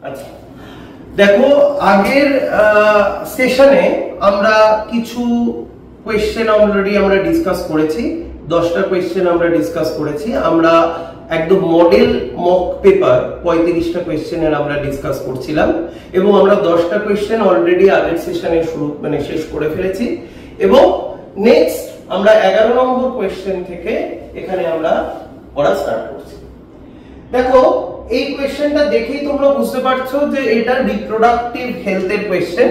আচ্ছা দেখো, আগের সেশনে আমরা কিছু কোয়েশ্চেন অলরেডি আমরা ডিসকাস করেছি। 10টা কোয়েশ্চেন আমরা ডিসকাস করেছি। আমরা একদম মডেল মক পেপার 35টা কোয়েশ্চেনের আমরা ডিসকাস করছিলাম এবং আমরা 10টা কোয়েশ্চেন অলরেডি আগের সেশনে শেষ করে ফেলেছি এবং নেক্সট আমরা 11 নম্বর কোয়েশ্চেন থেকে এখানে আমরা পড়া স্টার্ট করছি। দেখো, এই কোয়েশ্চেনটা দেখেই তোমরা বুঝতে পারছো যে এটা রিপ্রোডাক্টিভ হেলথের কোয়েশ্চেন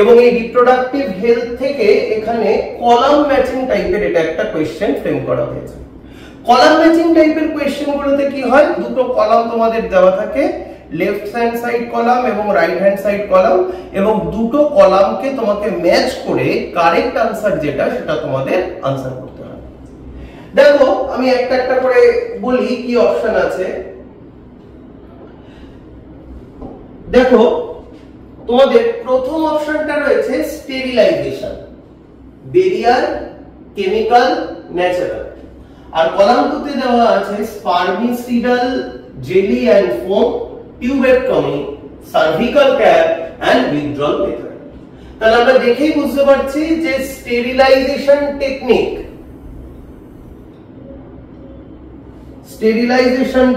এবং এই রিপ্রোডাক্টিভ হেলথ থেকে এখানে কলাম ম্যাচিং টাইপের এটা একটা কোয়েশ্চেন ফ্রেম করা হয়েছে। কলাম ম্যাচিং টাইপের কোয়েশ্চেনগুলোতে কি হয়, দুটো কলাম তোমাদের দেওয়া থাকে, লেফট হ্যান্ড সাইড কলাম এবং রাইট হ্যান্ড সাইড কলাম, এবং দুটো কলামকে তোমাকে ম্যাচ করে কারেক্ট আনসার যেটা সেটা তোমাদের আনসার করতে হবে। দেখো, আমি একটা একটা করে বলি কি অপশন আছে। দেখো, তোমাদের প্রথম অপশনটা রয়েছে স্টেরিলাইজেশন, বেরিয়ার, কেমিক্যাল, ন্যাচারাল। আর কলাম 2 দেওয়া আছে spermicidal, jelly and foam, tubectomy, cervical cap and withdrawal method. তাহলে আমরা দেখেই বুঝতে পারছি যে স্টেরিলাইজেশন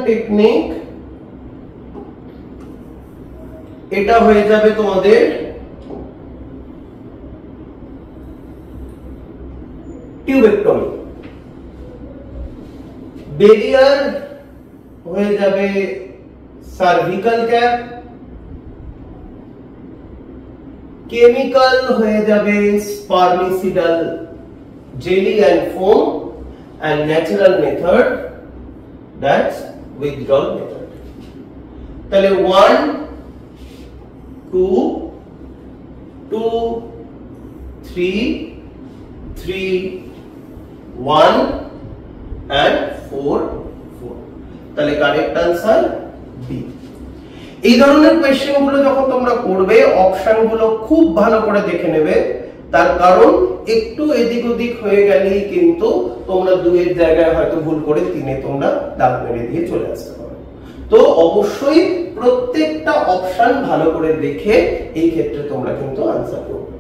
টেকনিক এটা হয়ে যাবে তোমাদের টিউবেক্টমি, বেরিয়ার হয়ে যাবে সার্ভিক্যাল ক্যাপ, কেমিক্যাল হয়ে যাবে spermicidal, jelly and foam, and natural method that's withdrawal method. তাহলে 1 2 2 3 3 1 and 4 4। তাহলে কারেক্ট आंसर বি। এই ধরনের কোশ্চেন গুলো যখন তোমরা করবে অপশন গুলো খুব ভালো করে দেখে নেবে, তার কারণ একটু এদিক ওদিক হয়ে গেলেই কিন্তু তোমরা 2 এর জায়গায় হয়তো ভুল করে 3 এ তোমরা দাগ মেরে দিয়ে চলে আসতে পারো। তো অবশ্যই প্রত্যেকটা অপশন ভালো করে দেখে এই ক্ষেত্রে তোমরা কিন্তু आंसर করবে।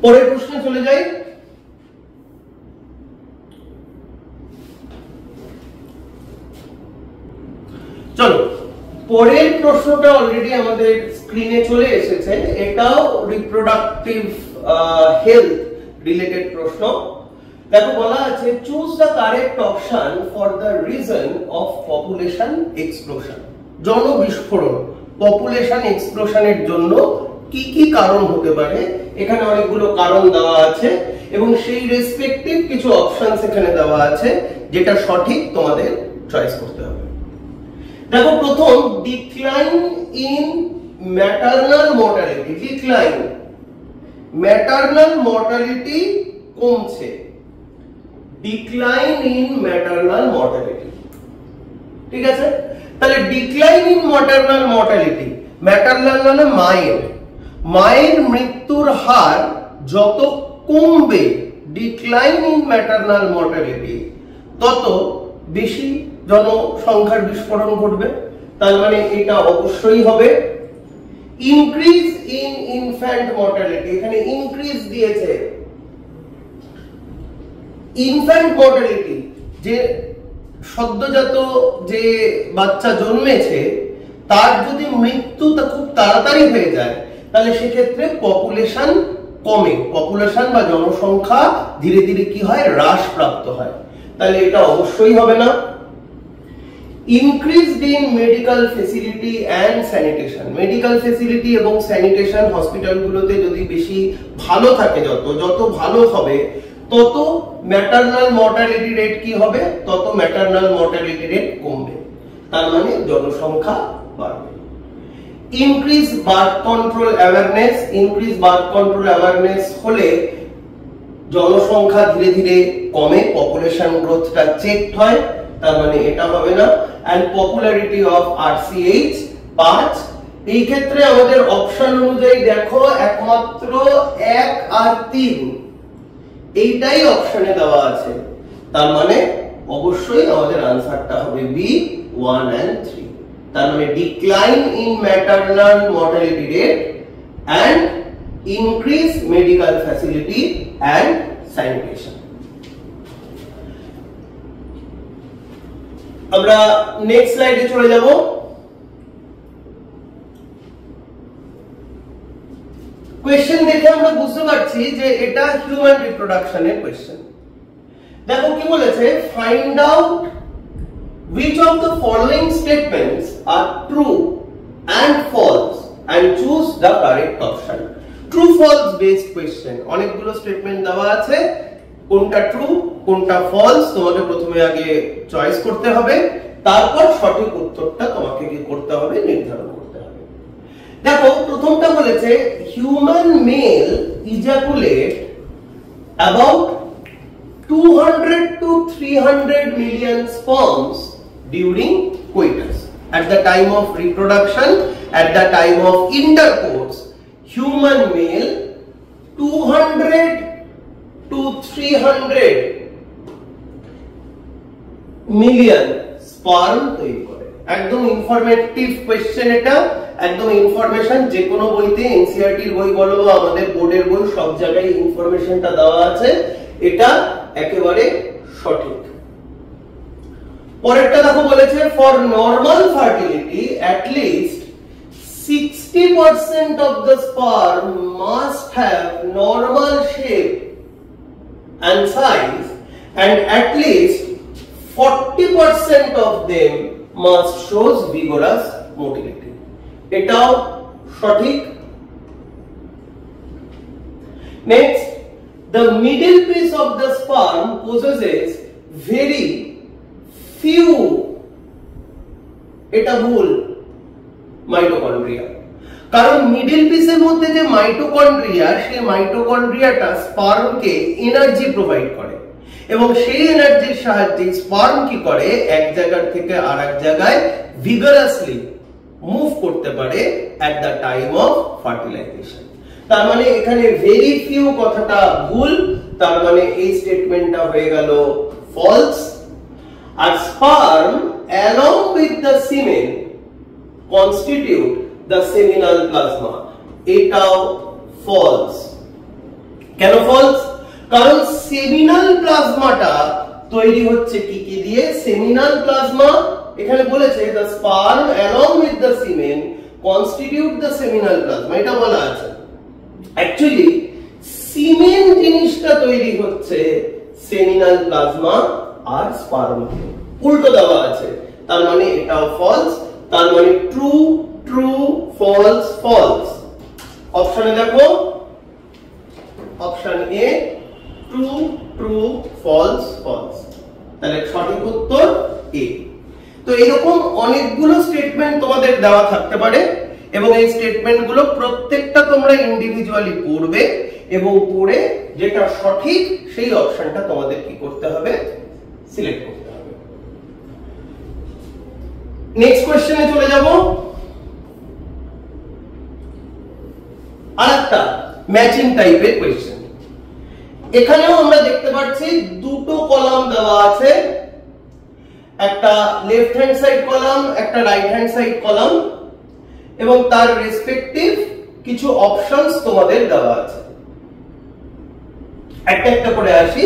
পরের প্রশ্নে চলে যাই। চলো, পরের প্রশ্নটা অলরেডি আমাদের স্ক্রিনে চলে এসেছে। এটাও রিপ্রোডাক্টিভ হেলথ রিলেটেড প্রশ্ন। দেখো, বলা আছে choose the correct option for the reason of population explosion. জনবিস্ফোরণ, পপুলেশন এক্সপ্লোশনের জন্য কি কি কারণ হতে পারে। এখানে অনেকগুলো কারণ দেওয়া আছে এবং সেই রেসপেক্টিভ কিছু অপশনস এখানে দেওয়া আছে, যেটা সঠিক তোমাদের চয়েস করতে হবে। দেখো, প্রথম decline in maternal mortality. Decline, maternal mortality কমছে। ডিক্লাইন ইন ম্যাটারনাল মর্টালিটি, ঠিক আছে। তাহলে decline in maternal mortality, maternal মানে মায়ের মৃত্যুর হার যত কমবে, ডিক্লাইন ইন ম্যাটারনাল মর্টালিটি, তত বেশি জনসংখ্যার বিস্ফোরণ ঘটবে। তার মানে এটা অবশ্যই হবে। ইনক্রিজ ইন ইনফ্যান্ট মর্টালিটি, এখানে ইনক্রিজ দিয়েছে। ইনফ্যান্ট মর্টালিটি, যে সদ্যজাত যে বাচ্চা জন্মেছে তার যদি মৃত্যুটা খুব তাড়াতাড়ি হয়ে যায়, তাহলে সেক্ষেত্রে পপুলেশন কমে, পপুলেশন বা জনসংখ্যা ধীরে ধীরে কি হয়, হ্রাস প্রাপ্ত হয়। তাহলে এটা অবশ্যই হবে না। Increased in medical facility and sanitation, medical facility এবং স্যানিটেশন হসপিটালগুলোতে যদি বেশি ভালো থাকে, যত ভালো হবে তত ম্যাটারনাল মর্টালিটি রেট কি হবে, তত ম্যাটারনাল মর্টালিটি রেট কমবে। তার মানে জনসংখ্যা বাড়বে। Increase birth control awareness, increase birth control awareness হলে জনসংখ্যা ধীরে ধীরে কমে, পপুলেশন গ্রোথটা চেক হয়। তার মানে এটা হবে না। And popularity of RCH 5। এই ক্ষেত্রে আমাদের অপশন অনুযায়ী দেখো একমাত্র 1 আর 3 এইটাই অপশনে দেওয়া আছে। তার মানে অবশ্যই আমাদের আনসারটা হবে বি, 1 and 3 তার মানে decline in maternal mortality rate and increase medical facility and sanitation. আমরা নেক্সট স্লাইডে চলে যাব। কোশ্চেন দেখে আমরা বুঝতে পারছি যে এটা হিউম্যান রিপ্রোডাকশনের কোশ্চেন। দেখো কি বলেছে, find out which of the following statements are true and false and choose the correct option. True false based question, অনেকগুলো স্টেটমেন্ট দেওয়া আছে, কোনটা ট্রু কোনটা ফলস তোমাকে প্রথমে আগে চয়েস করতে হবে, তারপর সঠিক উত্তরটা তোমাকে কি করতে হবে, নির্ধারণ করতে হবে। দেখো প্রথমটা বলেছে human male ejaculate about 200 to 300 million sperms during coitus. At the time of reproduction, at the time of intercourse, human male 200 to 300 million sperm তৈরি করে। একদম ইনফরমেটিভ কোশ্চেন, এটা একদম ইনফরমেশন, যে কোনো বইতে এনসিইআরটি এর বই বলো বা আমাদের বোর্ডের বই সব জায়গায় ইনফরমেশনটা দেওয়া আছে, এটা একেবারে সঠিক। পরেরটা দেখো বলেছে for normal fertility at least 60% of the sperm must have normal shape and size and at least 40% of them must show vigorous motility. এটাও সঠিক। Next, the middle piece of the sperm possesses very few, এটা ভুল, mitochondria. কারণ middle পিসের মধ্যে যে mitochondria, সেই মাইটোকন্ড্রিয়াটা স্পার্মকে energy provide করে এবং সেই এনার্জির সাহায্যে স্পার্ম কি করে, এক জায়গা থেকে আরেক জায়গায় ভিগারাসলি মুভ করতে পারে at the time of fertilization। তার মানে এখানে ভেরি ফিউ কথাটা ভুল, তার মানে এই স্টেটমেন্টটা হয়ে গেল ফলস। আর sperm along with the semen constitute the seminal plasma, এটাও ফলস। কেন ফলস? কারণ সেমিনাল প্লাজমাটা তৈরি হচ্ছে কি কি দিয়ে, সেমিনাল প্লাজমা এখানে বলেছে the sperm along with the semen constitute the seminal plasma, এটা বলা আছে। অ্যাকচুয়ালি সিমেন জিনিসটা তৈরি হচ্ছে সেমিনাল প্লাজমা আর স্পার্ম, উল্টো দেওয়া আছে, তার মানে এটাও ফলস। তার মানে ট্রু ট্রু ফলস ফলস। অপশনে দেখো, option A true true false false, তাহলে সঠিক উত্তর এ। তো এরকম অনেকগুলো স্টেটমেন্ট তোমাদের দেওয়া থাকতে পারে এবং এই স্টেটমেন্ট গুলো প্রত্যেকটা তোমরা ইন্ডিভিজুয়ালি পড়বে এবং পড়ে যেটা সঠিক সেই অপশনটা তোমাদের কি করতে হবে, সিলেক্ট করতে হবে। নেক্সট কোশ্চেনে চলে যাব। আরেকটা ম্যাচিং টাইপের কোশ্চেন, এখানেও আমরা দেখতে পাচ্ছি দুটো কলাম দেওয়া আছে, একটা লেফট হ্যান্ড সাইড কলাম, একটা রাইট হ্যান্ড সাইড কলাম এবং তার রেসপেক্টিভ কিছু অপশনস তোমাদের দেওয়া আছে। একটা একটা করে আসি।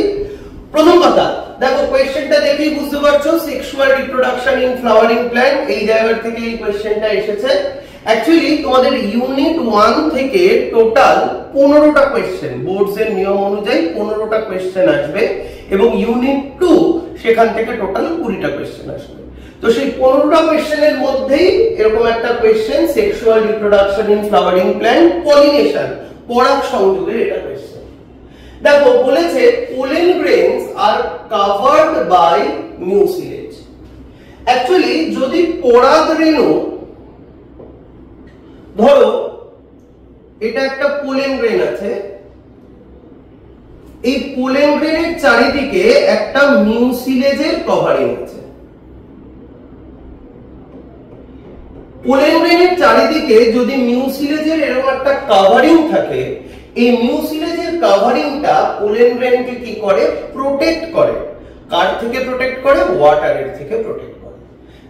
প্রথম কথা দেখো, কোশ্চেনটা দেখেই বুঝতে পারছো sexual reproduction in flowering plant, এই জায়গা থেকে এই কোশ্চেনটা এসেছে। অ্যাকচুয়ালি তোমাদের ইউনিট 1 থেকে টোটাল 15টা কোশ্চেন, বোর্ডস এর নিয়ম অনুযায়ী 15টা কোশ্চেন আসবে এবং ইউনিট 2 সেখান থেকে টোটাল 20টা কোশ্চেন আসবে। তো সেই 15টা কোশ্চেনের মধ্যেই এরকম একটা question, sexual reproduction in flowering plant pollination, পরাগ সংযোগের এটা কোশ্চেন। দেখো বলেছে pollen grains are covered by mucilage. Actually যদি পরাগ রেণু, ধরো এটা একটা পোলেন গ্রেন আছে, এই পোলেন গ্রেনের চারিদিকে একটা মিউসিলেজের কভারিং আছে। পোলেন গ্রেনের চারিদিকে যদি মিউসিলেজের এরকম একটা কভারিং থাকে, এই মিউসিলেজের কভারিংটা পোলেন গ্রেনকে কি করে, প্রোটেক্ট করে। কার থেকে প্রোটেক্ট করে? ওয়াটারের থেকে প্রোটেক্ট করে।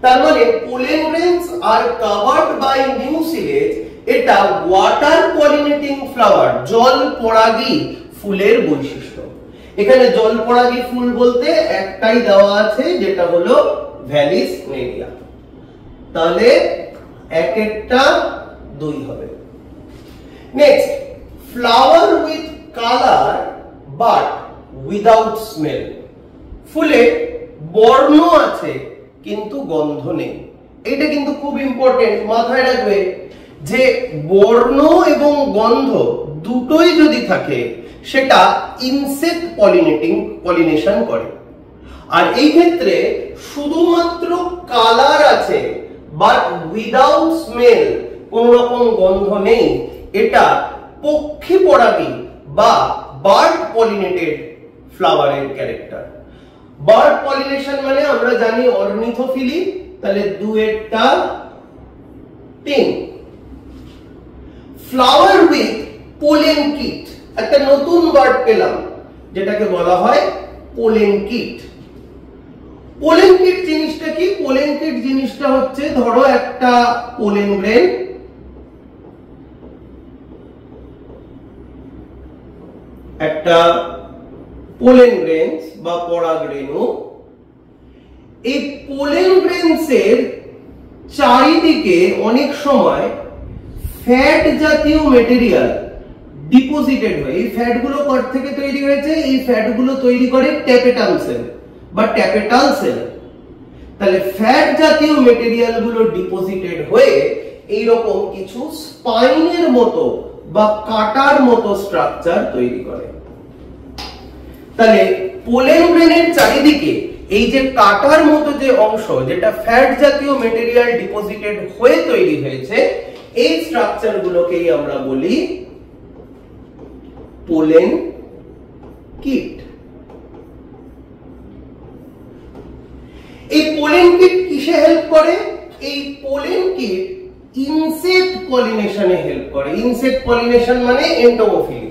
তার মানে pollen grains are covered by mucilage, এটা ওয়াটার পলিনেটিং ফ্লাওয়ার, জল পরাগী ফুলের বৈশিষ্ট্য। এখানে জল পরাগী ফুল বলতে একটাই দেওয়া আছে, যেটা হলো ভ্যালিস নেরিয়া। তাহলে এক একটা 2 হবে। Next, flower with colour but without smell. ফুলে বর্ণ আছে কিন্তু গন্ধ নেই। এটা কিন্তু খুব ইম্পর্টেন্ট, মাথায় রাখবে যে বর্ণ এবং গন্ধ দুটোই যদি থাকে সেটা ইনসেক্ট পলিনেশন করে। আর এই ক্ষেত্রে শুধুমাত্র কালার আছে বাট উইদাউট স্মেল, কোন রকম গন্ধ নেই, এটা পক্ষী পরাগী বা বার্ড পলিনেটেড ফ্লাওয়ারের ক্যারেক্টার। বার্ড পলিনেশন মানে আমরা জানি অর্নিথোফিলি, তাহলে 2 এরটা 3। ফ্লাওয়ার উইথ পোলেন কিট, একটা নতুন ওয়ার্ড পেলাম যেটাকে বলা হয় পোলেন কিট। পোলেন কিট জিনিসটা কি? পোলেন কিট জিনিসটা হচ্ছে, ধরো একটা পোলেন গ্রেন, একটা পোলেন গ্রেনস বা পরাগরেণু। এই পোলেন গ্রেনসের চারিদিকে অনেক সময় ফ্যাট জাতীয় মেটেরিয়াল ডিপোজিটেড হয়। এই ফ্যাট গুলো কর থেকে তৈরি হয়েছে, এই ফ্যাট গুলো তৈরি করে ট্যাপেটাল সেল বা ট্যাপেটাল সেল। তাহলে ফ্যাট জাতীয় মেটেরিয়াল গুলো ডিপোজিটেড হয়ে এইরকম কিছু স্পাইনের মতো বা কাটার মতো স্ট্রাকচার তৈরি করে। তাহলে পোলেন গ্রেনের চারিদিকে এই যে কাটার মতো যে অংশ, যেটা ফ্যাট জাতীয় মেটেরিয়াল ডিপোজিটেড হয়ে তৈরি হয়েছে, এই স্ট্রাকচার গুলোকেই আমরা বলি পোলেন কিট। এই পোলেন কিট কিসে হেল্প করে? এই পোলেন কিট ইনসেক্ট পলিনেশনে হেল্প করে। ইনসেক্ট পলিনেশন মানে এন্টোমোফিলি।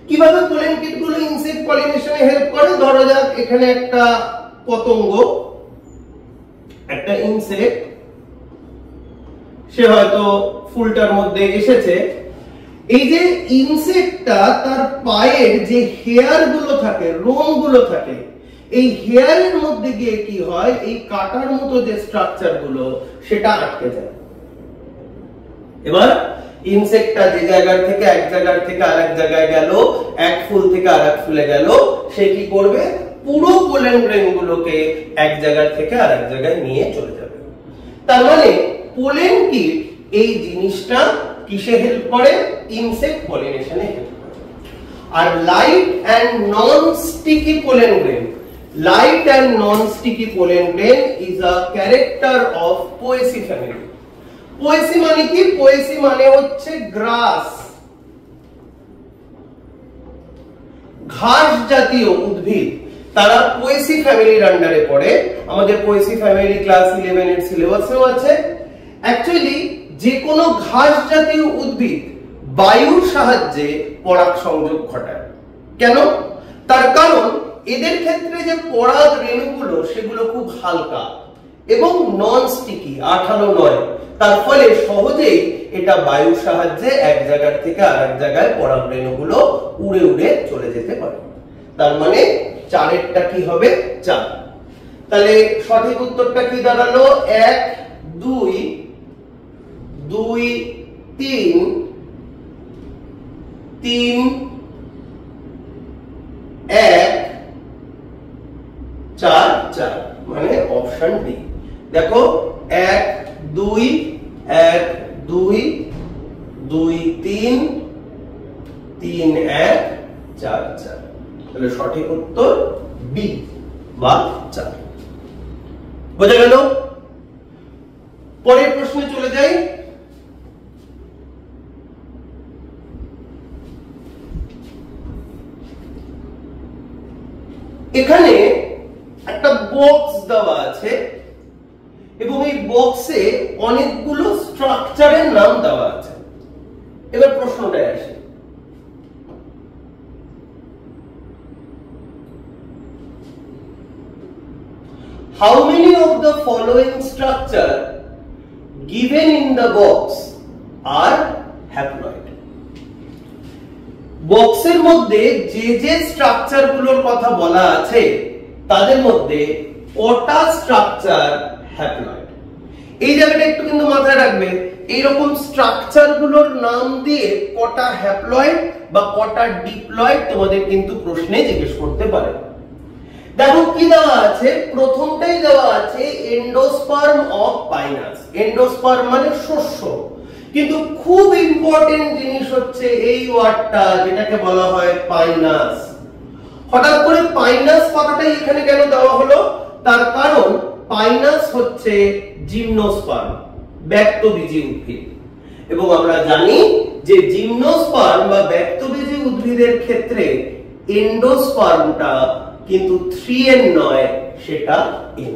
কিভাবে পোলেন কিট গুলো ইনসেক্ট পলিনেশনে হেল্প করে? ধরা যাক এখানে একটা পতঙ্গ, একটা ইনসেক্ট, সে হয়তো ফুলটার মধ্যে এসেছে। এই যে ইনসেক্টটা তার পায়ের যে হেয়ার গুলো থাকে, রোম গুলো থাকে, এই হেয়ারের মধ্যে গিয়ে কি হয়, এই কাটার মতো যে স্ট্রাকচার গুলো সেটা আটকে যায়। এবার ইনসেক্টটা যে জায়গা থেকে এক জায়গা থেকে আরেক জায়গায় গেল, এক ফুল থেকে আরেক ফুলে গেল, সে কি করবে? পুরো পোলেন গ্রেন গুলোকে এক জায়গা থেকে আরেক জায়গায় নিয়ে চলে যাবে। তার মানে পোলেন কিট এই জিনিসটা কিসে হেল্প করে? ইনসেক্ট পলিনেশনে হেল্প করে। আর light and non sticky pollen grain, light and non sticky pollen grain is a character of Poaceae family. Poaceae মানে কি? পোয়েসি মানে হচ্ছে গ্রাস, ঘাস জাতীয় উদ্ভিদ, তারা পোয়েসি ফ্যামিলির আন্ডারে পড়ে। আমাদের পোয়েসি ফ্যামিলি ক্লাস 11 এর সিলেবাসেও আছে। অ্যাকচুয়ালি যে কোনো ঘাস জাতীয় উদ্ভিদ বায়ুর সাহায্যে পরাগ সংযোগ ঘটায়। কেন? তার কারণ এদের ক্ষেত্রে যে পরাগ রেণুগুলো সেগুলো খুব হালকা এবং নন স্টিকি, আঠালো নয়। তার ফলে সহজেই এটা বায়ুর সাহায্যে এক জায়গা থেকে আরেক জায়গায় পরাগ রেণুগুলো উড়ে উড়ে চলে যেতে পারে। তার মানে 4 কি হবে? 4। তাহলে সঠিক উত্তরটা কি দাঁড়ালো? 1 2 2 3 3 1 4 4, মানে অপশন ডি। দেখো 1 2 1 2 2 3 3 1 4 4। তাহলে সঠিক উত্তর বি বা 4। বোঝা গেল? পরের প্রশ্নে চলে যাই। এখানে একটা বক্স দেওয়া আছে এবং এই বক্সে অনেকগুলো স্ট্রাকচারের নাম দেওয়া আছে। এবার প্রশ্নটায় আসে, how many of the following structure given in the box are haploid? বক্সের মধ্যে যে যে স্ট্রাকচার গুলোর কথা বলা আছে তাদের মধ্যে কটা স্ট্রাকচার হ্যাপ্লয়েড? এই জায়গাটা একটু কিন্তু মাথায় রাখবে, এইরকম স্ট্রাকচার গুলোর নাম দিয়ে কটা হ্যাপ্লয়েড বা কটা ডিপ্লয়েড তোমাদের কিন্তু প্রশ্নে জিজ্ঞেস করতে পারে। দেখো কি দেওয়া আছে, প্রথমটাই দেওয়া আছে এন্ডোস্পার্ম অফ পাইনাস। এন্ডোস্পার্ম মানে শস্য, কিন্তু খুব ইম্পর্টেন্ট জিনিস হচ্ছে এই ওয়ার্ডটা যেটাকে বলা হয় পাইনাস। হঠাৎ করে পাইনাস কথাটাই এখানে কেন দেওয়া হলো? তার কারণ পাইনাস হচ্ছে জিমনোস্পার্ম, ব্যক্তবীজী উদ্ভিদ, এবং আমরা জানি যে জিমনোস্পার্ম বা ব্যক্তবীজী উদ্ভিদের ক্ষেত্রে এন্ডোস্পার্মটা কিন্তু 3n নয়, সেটা n।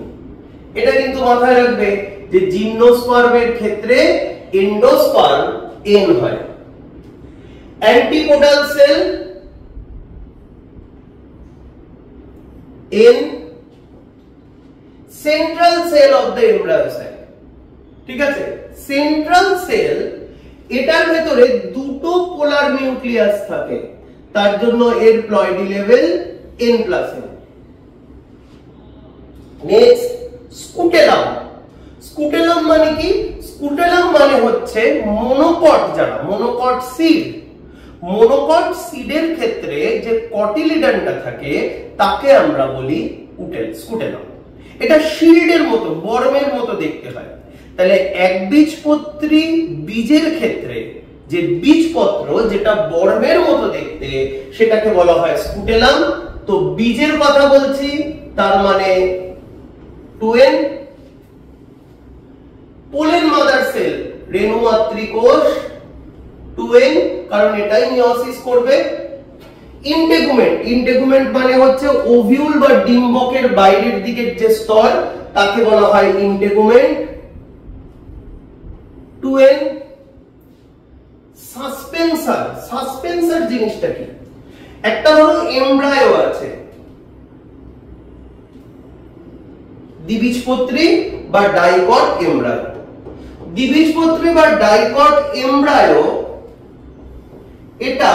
এটা কিন্তু মাথায় রাখবে যে জিমনোস্পার্মের ক্ষেত্রে এন্ডোস্পার্ম n হয়। Antipodal cell n, central cell of the embryo sac. ঠিক আছে, সেন্ট্রাল সেল, এটার ভেতরে দুটো পোলার নিউক্লিয়াস থাকে, তার জন্য এর ploidy level n+n। Next scutellum. Scutellum মানে কি? স্কুটেলাম মানে হচ্ছে মনোকট, যারা মনোকট সিড, মনোকট সিডের ক্ষেত্রে যে কটিলিডনটা থাকে তাকে আমরা বলি স্কুটেলাম। এটা শিল্ডের মতো, বর্মের মতো দেখতে হয়। তাহলে একবীজপত্রী বীজের ক্ষেত্রে যে বীজপত্র যেটা বর্মের মতো দেখতে সেটাকে বলা হয় স্কুটেলাম। তো বীজের কথা বলছি, তার মানে 2n। পোলের মাদার সেল, রেণু মাতৃকোষ 2n, কারণ এটাই মিয়োসিস করবে। ইন্টেগুমেন্ট, ইন্টেগুমেন্ট মানে হচ্ছে ওভিউল বা ডিম্বকের বাইরের দিকের যে স্তর তাকে বলা হয় ইন্টেগুমেন্ট 2n। সাসপেন্সার, সাসপেন্সার জিনিসটা কি? একটা হলো এমব্রায়ো আছে, দ্বিবীজপত্রী বা ডাইকট এমব্রায়ো। দ্বিবীজপত্রী বা ডাইকট এমব্রায়ো, এটা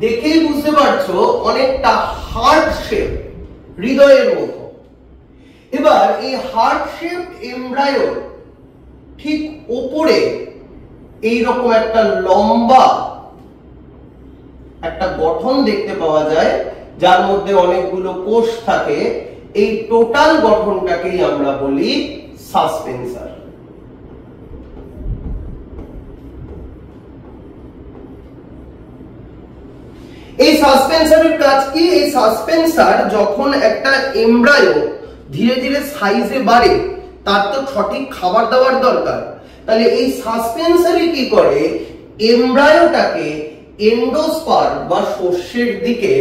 দেখেই বুঝতে পারছো অনেকটা হার্ট শেপ, হৃদয়ের মতো। এবার এই হার্ট শেপ এমব্রায়ো ঠিক উপরে এইরকম একটা লম্বা একটা গঠন দেখতে পাওয়া যায়, যার মধ্যে অনেকগুলো কোষ থাকে। এই টোটাল গঠনটাকেই আমরা বলি সাসপেন্সার। এই সাসপেন্সারের কাজ কি? এই সাসপেন্সার যখন একটা এমব্রায়ো ধীরে ধীরে সাইজে বাড়ে, তার তো সঠিক খাবার দাবার দরকার। তাহলে এই সাসপেন্সারই কি করে? এমব্রায়োটাকে এন্ডোস্পার্ম বা শস্যের দিকে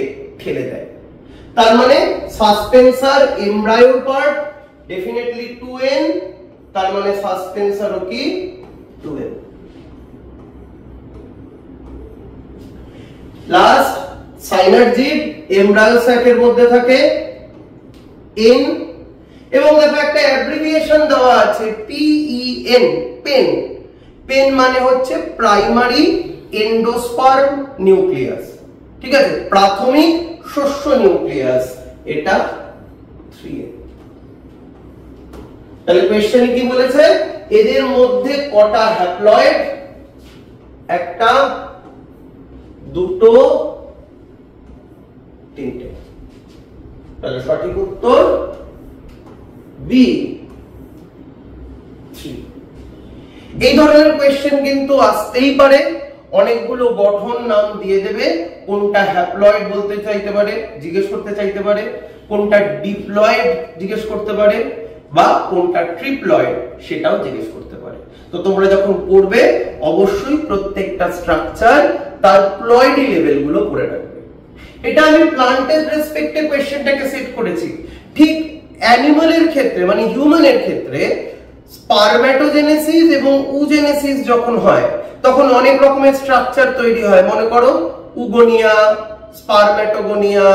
ঠেলে দেয়। তার মানে সাসপেন্সার এমব্রায়ো পার্ট ডেফিনেটলি 2n, তার মানে সাসপেন্সারও কি 2n। লাস্ট সাইনার্জিড, এমব্রায়োস্যাকের মধ্যে থাকে n, এবং দেখো একটা অ্যাব্রিভিয়েশন দেওয়া আছে PEN, পেন। পেন মানে হচ্ছে প্রাইমারি এন্ডোস্পার্ম নিউক্লিয়াস। ঠিক আছে, প্রাথমিক শস্য নিউক্লিয়াস, এটা 3n। তাহলে কোশ্চেনে কি বলেছে? এদের মধ্যে কটা হ্যাপ্লয়েড? একটা, দুটো, তিনটে। তাহলে সঠিক উত্তর বি 3। এই ধরনের কোশ্চেন কিন্তু আসতেই পারে, অনেকগুলো গঠন নাম দিয়ে দেবে, কোনটা হ্যাপ্লয়েড বলতে চাইতে পারে, জিজ্ঞেস করতে চাইতে পারে, কোনটা ডিপ্লয়েড জিজ্ঞেস করতে পারে, বা কোনটা ট্রিপ্লয়েড সেটাও জিজ্ঞেস করতে পারে। তো তোমরা যখন পড়বে অবশ্যই প্রত্যেকটা স্ট্রাকচার তার প্লয়েডি লেভেলগুলো পড়ে রাখবে। এটা আমি প্লান্টের রেসপেক্টে কোশ্চেনটাকে সেট করেছি। ঠিক অ্যানিমালের ক্ষেত্রে মানে হিউম্যানের ক্ষেত্রে স্পারম্যাটোজেনেসিস এবং উজেনেসিস যখন হয় তখন অনেক রকমের স্ট্রাকচার তৈরি হয়। মনে করো উগোনিয়া, স্পারম্যাটোগোনিয়া,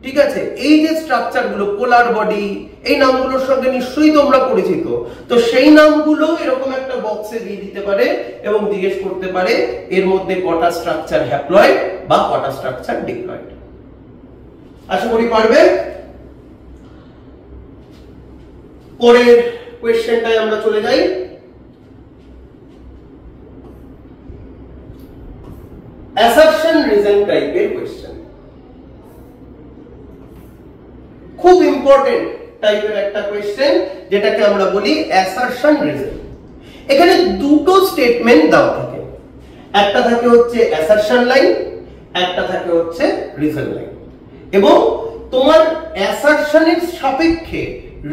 ঠিক আছে, এই যে স্ট্রাকচার গুলো, পোলার বডি, এই নামগুলোর সঙ্গে নিশ্চয়ই তোমরা পরিচিত। তো সেই নামগুলো এরকম একটা বক্সে দিয়ে দিতে পারে এবং জিজ্ঞেস করতে পারে এর মধ্যে কটা স্ট্রাকচার হ্যাপ্লয়েড বা কটা স্ট্রাকচার ডিপ্লয়েড। আশা করি পারবে। পরের কোয়েশ্চেনটায় আমরা চলে যাই। অ্যাসারশন রিজন টাইপের কোয়েশ্চেন, খুব ইম্পর্টেন্ট টাইপের একটা কোয়েশ্চেন, যেটাকে আমরা বলি অ্যাসারশন রিজন। এখানে দুটো স্টেটমেন্ট দেওয়া থাকে, একটা থাকে হচ্ছে অ্যাসারশন লাইন, একটা থাকে হচ্ছে রিজন লাইন, এবং তোমার অ্যাসারশনের সাপেক্ষে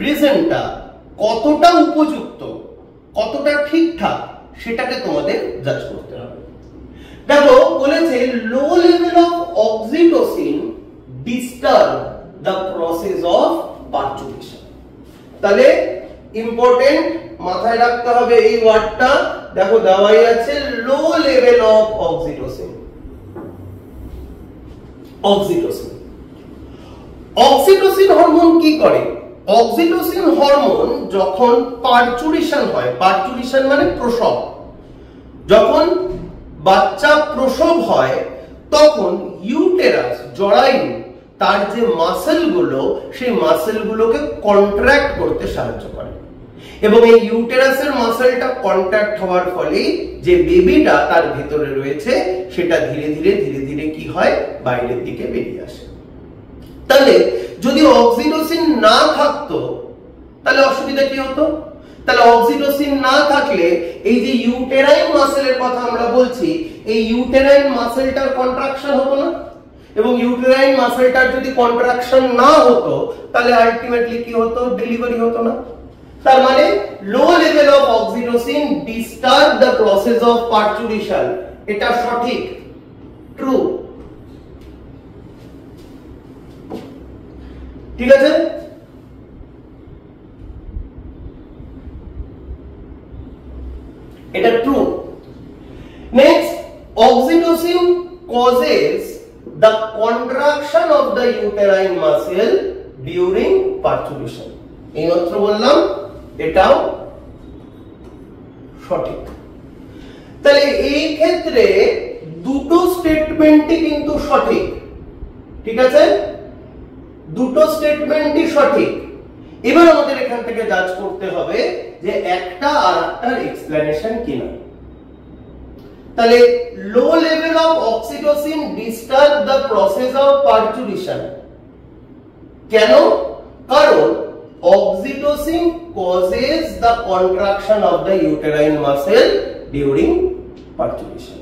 রিজনটা কতটা উপযুক্ত, কতটা ঠিকঠাক, সেটাকে তোমাদের জাজ করতে হবে। দেখো বলেছে low level of oxytocin disturb the process of parturition. তাহলে ইম্পর্টেন্ট, মাথায় রাখতে হবে এই ওয়ার্ডটা। দেখো দেওয়াই আছে low level of oxytocin. Oxytocin, oxytocin hormone কি করে? অক্সিটোসিন হরমোন যখন পার্চুরেশন হয়, পার্চুরেশন মানে প্রসব, যখন বাচ্চা প্রসব হয় তখন ইউটেরাস, জরায়ু, তার যে মাসেলগুলো, সেই মাসেলগুলোকে কন্ট্রাক্ট করতে সাহায্য করে, এবং এই ইউটেরাসের মাসেলটা কন্ট্রাক্ট হওয়ার ফলে যে বেবিটা তার ভেতরে রয়েছে সেটা ধীরে ধীরে ধীরে ধীরে কি হয়, বাইরের দিকে বেরিয়ে আসে। তাহলে যদি অক্সিটোসিন না থাকতো তাহলে অসুবিধা কি হতো? তাহলে অক্সিটোসিন না থাকলে এই যে ইউটেরাইন মাসেলের কথা আমরা বলছি, এই ইউটেরাইন মাসেলটার কন্ট্রাকশন হতো না, এবং ইউটেরাইন মাসেলটার যদি কন্ট্রাকশন না হতো তাহলে আলটিমেটলি কি হতো, ডেলিভারি হতো না। তার মানে low level of oxytocin disturb the process of parturition, এটা সঠিক, ট্রু। ঠিক আছে, এটা true. Next, oxytocin causes the contraction of the uterine muscle during parturition। এই মাত্র বললাম, এটাও সঠিক। তাহলে এই ক্ষেত্রে দুটো স্টেটমেন্টই কিন্তু সঠিক। ঠিক আছে, দুটো স্টেটমেন্টই সঠিক। এবার আমাদের এখান থেকে জাজ করতে হবে যে একটা আর একটার এক্সপ্লেনেশন কিনা। তাহলে low level of oxytocin disturb the process of parturition, কেন? কারণ oxytocin causes the contraction of the uterine muscle during parturition।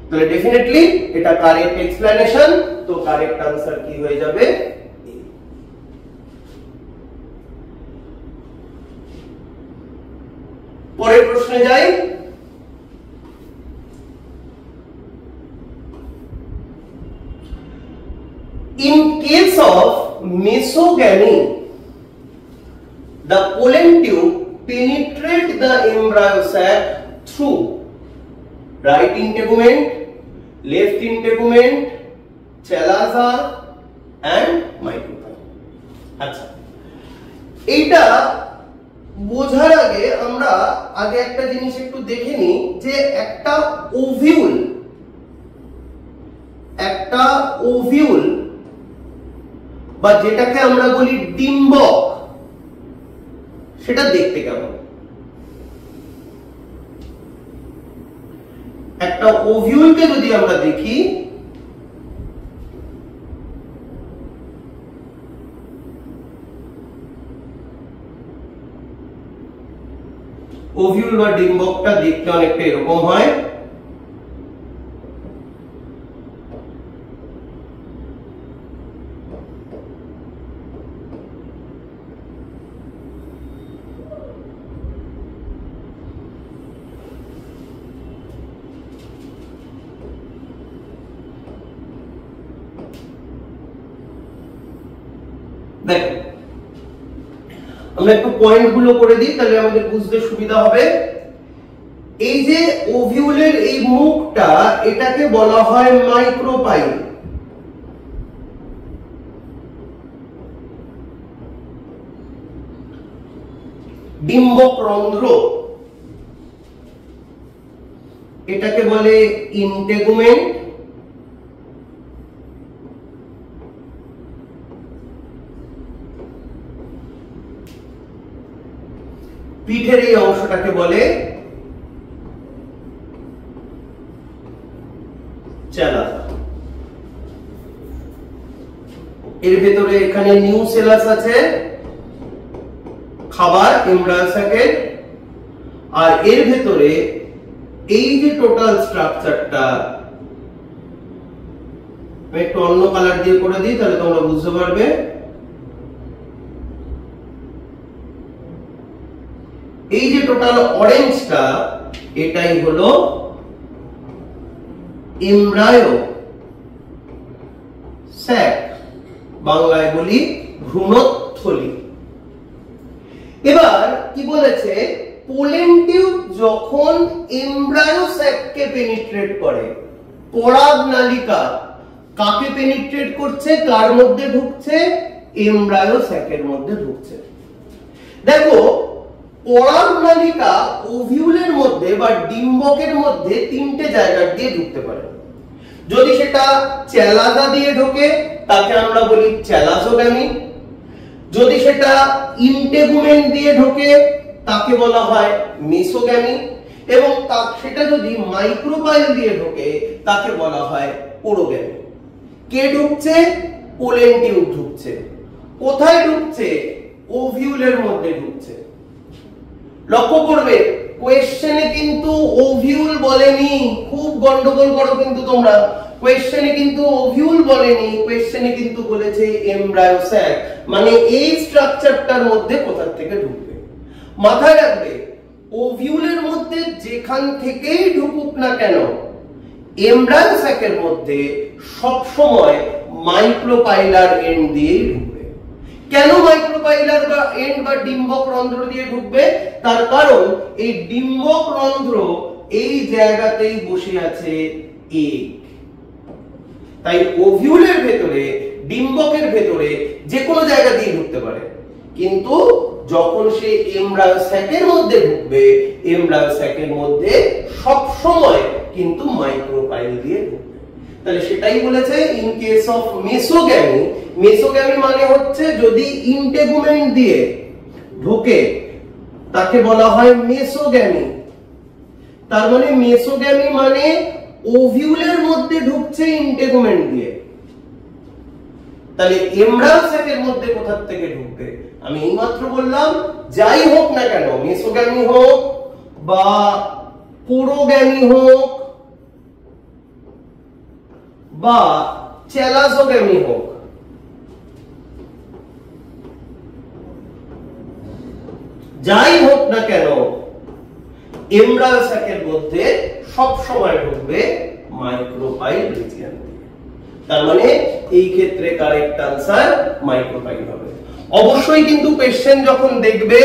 তাহলে ডেফিনেটলি এটা কারেক্ট এক্সপ্লেনেশন, তো কারেক্ট আনসার কি হয়ে যাবে? পরের প্রশ্নে যাই। In case of mesogamy, the pollen tube penetrate the embryo sac through right integument, left integument, chalaza and micropyle। আচ্ছা, এইটা বোঝার আগে আমরা আগে একটা জিনিস একটু দেখে নিই যে একটা ওভিউল বা যেটাকে আমরা বলি ডিম্বক, সেটা দেখতে কেমন। একটা ওভিউলকে যদি আমরা দেখি, ওভিউল বা ডিম্বকটা দেখতে অনেকটা এরকম হয়। দেখো, আমরা একটু পয়েন্ট গুলো করে দিই, তাহলে আমাদের বুঝতে সুবিধা হবে। এই যে ওভিউলের এই মুখটা, এটাকে বলা হয় মাইক্রোপাইল। ডিম্বকরন্ধ্র, এটাকে বলে ইন্টেগুমেন্ট। পিঠের এই অংশটাকে বলে চেলাজা। এর ভেতরে এখানে নিউসেলাস আছে, খাবার এমব্রায়ো স্যাকের, আর এর ভেতরে এই যে টোটাল স্ট্রাকচারটা, আমি একটু অন্য কালার দিয়ে করে দিই তাহলে তোমরা বুঝতে পারবে। এই যে টোটাল অরেঞ্জটা, এটাই হলো এমব্রায়ো স্যাক, বাংলায় বলি ভ্রূণথলি। এবার কি বলেছে, পোলেন টিউব যখন এমব্রায়ো স্যাককে পেনিট্রেট করে, পরাগ নালিকা কাকে পেনিট্রেট করছে, কার মধ্যে ঢুকছে, এমব্রায়ো স্যাকের মধ্যে ঢুকছে। দেখো, পরাগ নালিকা ওভিউলের মধ্যে বা ডিম্বকের মধ্যে তিনটে জায়গা দিয়ে ঢুকতে পারে। যদি সেটা চেলাজা দিয়ে ঢোকে তাকে আমরা বলি চেলাজোগ্যামি, যদি সেটা ইন্টেগুমেন্ট দিয়ে ঢোকে তাকে বলা হয় মেসোগ্যামি, এবং সেটা যদি মাইক্রোপাইল দিয়ে ঢোকে তাকে বলা হয় পোরোগ্যামি। কে ঢুকছে? পোলেন টিউব ঢুকছে। কোথায় ঢুকছে? ওভিউলের মধ্যে ঢুকছে। লক্ষ্য করবে কোয়েশ্চেনে কিন্তু ওভিউল বলেনি, খুব গন্ডগোল করো কিন্তু তোমরা। কোয়েশ্চেনে কিন্তু ওভিউল বলেনি, কোয়েশ্চেনে কিন্তু বলেছে এমব্রায়ো স্যাক, মানে এই স্ট্রাকচারটার মধ্যে কোথা থেকে ঢুকবে। মাথায় রাখবে, ওভিউলের মধ্যে যেখান থেকেই ঢুকুক না কেন, এমব্রায়ো স্যাকের মধ্যে সব সময় মাইক্রোপাইলার এন্ড দিয়ে ঢুকবে। কেন মাইক্রোপাইলার বা এন্ড বা ডিম্বকরন্ধ্র দিয়ে ঢুকবে? তার কারণ এই ডিম্বকরন্ধ্র এই জায়গাতেই বসে আছে এগ। তাই ওভিউলের ভেতরে, ডিম্বকের ভেতরে যে কোনো জায়গা দিয়ে ঢুকতে পারে, কিন্তু যখন সে এমব্রায়ো স্যাকের মধ্যে ঢুকবে, এমব্রায়ো স্যাকের মধ্যে সব সময় কিন্তু মাইক্রোপাইল দিয়ে ঢুকবে। তাহলে সেটাই বলেছে ইন কেস অফ মেসোগ্যামি। মেসোগ্যামি মানে হচ্ছে যদি ইন্টেগুমেন্ট দিয়ে ঢোকে তাকে বলা হয় মেসোগ্যামি। তার মানে মেসোগ্যামি মানে ওভিউলের মধ্যে ঢুকছে ইন্টেগুমেন্ট দিয়ে। তাহলে এমব্রায়ো স্যাকের মধ্যে কোথা থেকে ঢুকবে? আমি এইমাত্র বললাম, যাই হোক না কেন, মেসোগ্যামি হোক বা পোরোগ্যামি হোক বা চেলাজোগ্যামি হোক, যাই হোক না কেন, এমব্রায়ো স্যাকের মধ্যে সব সময় ঢুকবে মাইক্রোপাইল রিজিয়ন দিয়ে। তার মানে এই ক্ষেত্রে কারেক্ট আনসার মাইক্রোপাইল হবে। অবশ্যই কিন্তু কোশ্চেন যখন দেখবে,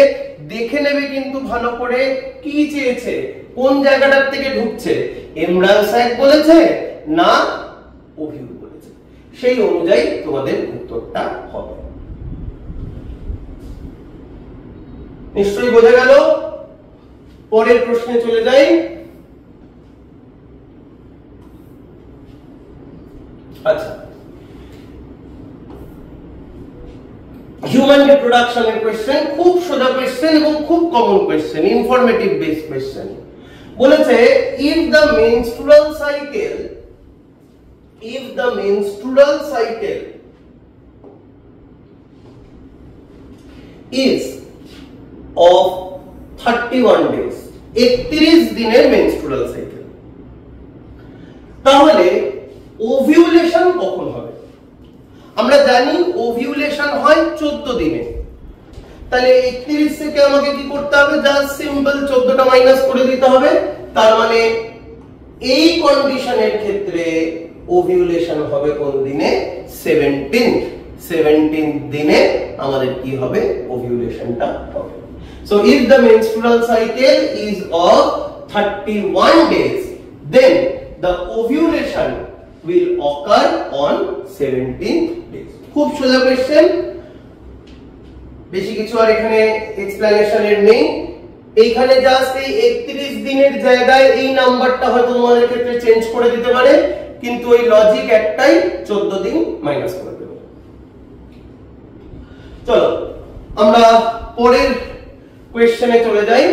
দেখে নেবে কিন্তু ভালো করে কি চেয়েছে, কোন জায়গাটার থেকে ঢুকছে, এমব্রায়ো স্যাক বলেছে না ওভিউল বলেছে, সেই অনুযায়ী তোমাদের উত্তরটা হবে। নিশ্চয়ই বোঝা গেল? পরের প্রশ্নে চলে যাই। আচ্ছা, হিউম্যান রিপ্রোডাকশনের কোশ্চেন, খুব সোজা কোশ্চেন এবং খুব common question, informative based question. বলেছে if the menstrual cycle is of 31 days, 31 দিনের মেনস্ট্রুয়াল সাইকেল, তাহলে ওভিউলেশন কখন হবে? আমরা জানি ওভিউলেশন হয় 14 দিনে। তাহলে 31 থেকে আমাকে কি করতে হবে? জাস্ট সিম্পল 14টা মাইনাস করে দিতে হবে। তার মানে এই কন্ডিশনের ক্ষেত্রে ওভিউলেশন হবে কোন দিনে? 17th দিনে আমাদের কি হবে? ওভিউলেশনটা হবে। So if the menstrual cycle is of 31 days, then the ovulation will occur on 17th days. খুব সোজা কোশ্চেন। বেশি কিছু আর এখানে এক্সপ্লেনেশনের নেই। এইখানে জাস্ট এই 31 দিনের জায়গায় এই নাম্বারটা হয়তো তোমাদের ক্ষেত্রে চেঞ্জ করে দিতে পারে, কিন্তু ওই লজিক একটাই, 14 দিন মাইনাস করে দেব। চলো আমরা পরের কোশ্চেনে চলে যাই।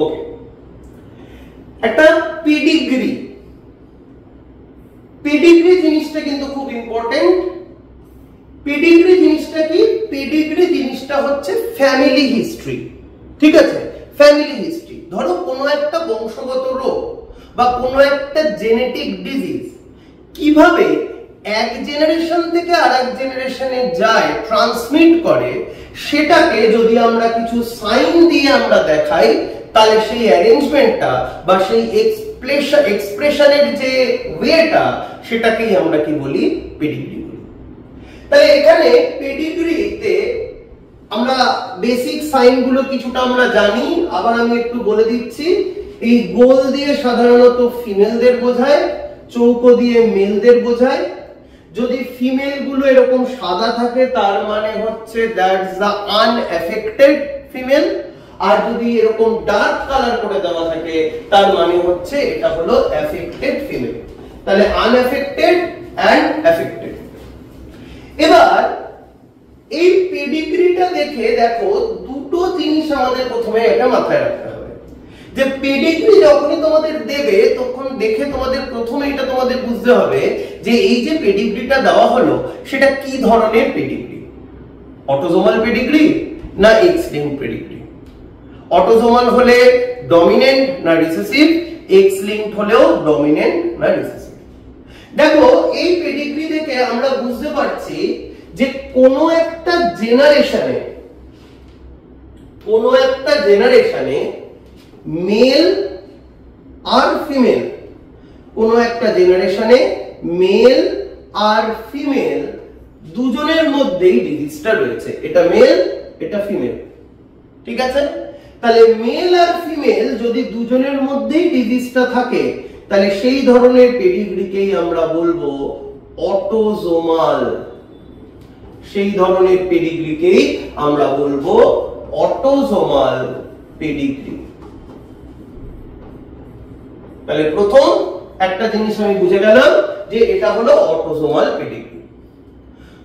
ওকে, একটা পেডিগ্রি জিনিসটা কিন্তু খুব ইম্পর্টেন্ট। পেডিগ্রি জিনিসটা কি? পেডিগ্রি জিনিসটা হচ্ছে ফ্যামিলি হিস্ট্রি। ঠিক আছে, ফ্যামিলি হিস্ট্রি। ধরো কোনো একটা বংশগত রোগ বা কোনো একটা জেনেটিক ডিজিজ কিভাবে এক জেনারেশন থেকে আরেক জেনারেশনে যায়, ট্রান্সমিট করে, সেটাকে যদি আমরা কিছু সাইন দিয়ে আমরা দেখাই, তাহলে সেই অ্যারেঞ্জমেন্টটা বা সেই এক্সপ্রেশনের যে ওয়েটা, সেটাকেই আমরা কি বলি? পেডিগ্রি বলি। তাহলে এখানে পেডিগ্রিতে আমরা বেসিক সাইনগুলো কিছুটা আমরা জানি, আবার আমি একটু বলে দিচ্ছি। এই গোল দিয়ে সাধারণত ফিমেলদের বোঝায়, চৌকো দিয়ে মেলদের বোঝায়। যদি ফিমেল গুলো এরকম সাদা থাকে তার মানে হচ্ছে দ্যাটস দ্য আনএফেক্টেড ফিমেল, আর যদি এরকম ডার্ক কালার করে দেওয়া থাকে তার মানে হচ্ছে এটা হলো এফেক্টেড ফিমেল। তাহলে আনএফেক্টেড এন্ড এফেক্টেড। এবার এই পেডিগ্রিটা দেখে দেখো দুটো জিনিস আমাদের প্রথমে এটা মাথায় রাখতে হবে, যে পেডিগ্রি যখনই তোমাদের দেবে তখন দেখে তোমাদের প্রথমে এটা তোমাদের বুঝতে হবে যে এই যে পেডিগ্রিটা দেওয়া হলো সেটা কি ধরনের পেডিগ্রি। অটোজোমাল পেডিগ্রি না এক্স লিঙ্কড পেডিগ্রি? অটোজোমাল হলে ডমিনেন্ট না রিসেসিভ, এক্স লিঙ্কড হলেও ডমিনেন্ট না রিসেসিভ। দেখো এই পেডিগ্রি দেখে আমরা বুঝতে পারছি যে কোনো একটা জেনারেশনে মেল আর ফিমেল, কোনো একটা জেনারেশনে মেল আর ফিমেল দুজনের মধ্যেই ডিজিজটা রয়েছে। এটা মেল, এটা ফিমেল। ঠিক আছে, তাহলে মেল আর ফিমেল যদি দুজনের মধ্যেই ডিজিজটা থাকে তাহলে সেই ধরনের পেডিগ্রিকেই আমরা বলবো অটোজোমাল। সেই ধরনের পেডিগ্রিকেই আমরা বলবো অটোজোমাল পেডিগ্রি। তাহলে প্রথম একটা জিনিস আমি বুঝে গেলাম যে এটা হলো অটোজোমাল পেডিগ্রি।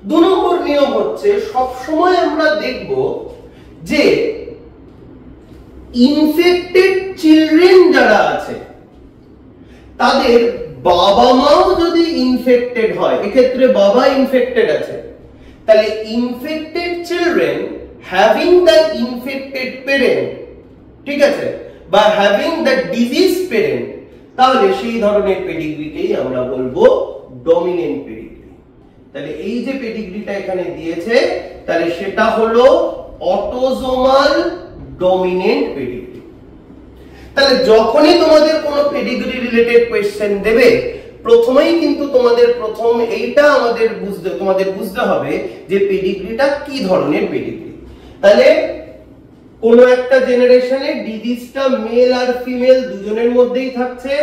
2 নম্বর নিয়ম হচ্ছে সব সময় আমরা দেখব যে ইনফেক্টেড চিলড্রেন যারা আছে তাদের বাবা মাও যদি ইনফেক্টেড হয়, এক্ষেত্রে বাবা ইনফেক্টেড আছে, তাহলে infected children having the infected parent, ঠিক আছে, বা হ্যাভিং দ্য ডিজিজ প্যারেন্ট, তাহলে সেই ধরনের পেডিগ্রিকেই আমরা বলবো ডমিনেন্ট পেডিগ্রি। তাহলে এই যে পেডিগ্রিটা এখানে দিয়েছে তাহলে সেটা হলো অটোজোমাল ডমিনেন্ট পেডিগ্রি। তাহলে যখনই তোমাদের কোনো পেডিগ্রি রিলেটেড কোশ্চেন দেবে প্রথমেই কিন্তু তোমাদের প্রথম এইটা তোমাদের বুঝতে হবে যে পেডিগ্রিটা কি ধরনের পেডিগ্রি। তাহলে কোন একটা জেনারেশনে ডিজিজটা মেল আর ফিমেল দুজনের মধ্যেই থাকছে,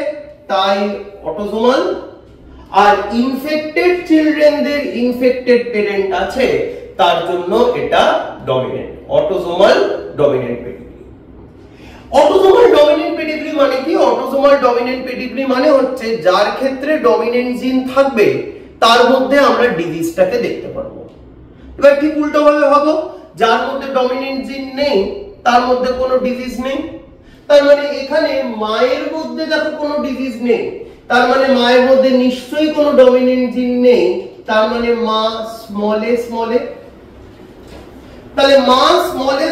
তাই অটোজোমাল। আর ইনফেক্টেড চিলড্রেনদের ইনফেক্টেড প্যারেন্ট আছে, তার জন্য এটা dominant, autosomal dominant pedigree. Autosomal dominant pedigree মানে কি? অটোজোমাল ডমিনেন্ট পেডিগ্রি মানে হচ্ছে যার ক্ষেত্রে ডমিনেন্ট জিন থাকবে তার মধ্যে আমরা ডিজিজটাকে দেখতে পারবো। এবার ঠিক উল্টো ভাবে ভাবো, যার মধ্যে ডমিনেন্ট জিন নেই তার মধ্যে কোনো ডিজিজ নেই। তার মানে এখানে মায়ের মধ্যে দেখো কোনো ডিজিজ নেই, তার মানে মায়ের মধ্যে নিশ্চয়ই কোনো ডমিনেন্ট জিন নেই, তার মানে মা স্মলে। তাহলে মা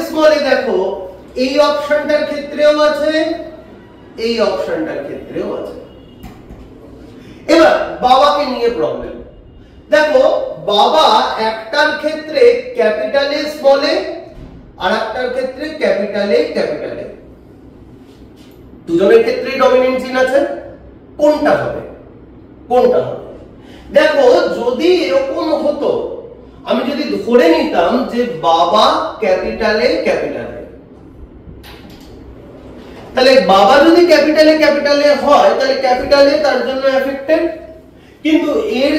স্মলে দেখো এই অপশনটার ক্ষেত্রেও আছে, এই অপশনটার ক্ষেত্রেও আছে। এবার বাবাকে নিয়ে প্রবলেম দেখো, বাবা একটার ক্ষেত্রে ক্যাপিটাল এ স্মলে আর একটার ক্ষেত্রে ক্যাপিটাল এ দুজনের ক্ষেত্রেই ডমিনেন্ট জিন আছে। কোনটা হবে? দেখো যদি এরকম হতো, আমি যদি ধরে নিতাম যে বাবা ক্যাপিটাল এ তাহলে বাবা যদি ক্যাপিটাল এ হয় তাহলে ক্যাপিটাল এ তার জন্য এফেক্টেড, কিন্তু এর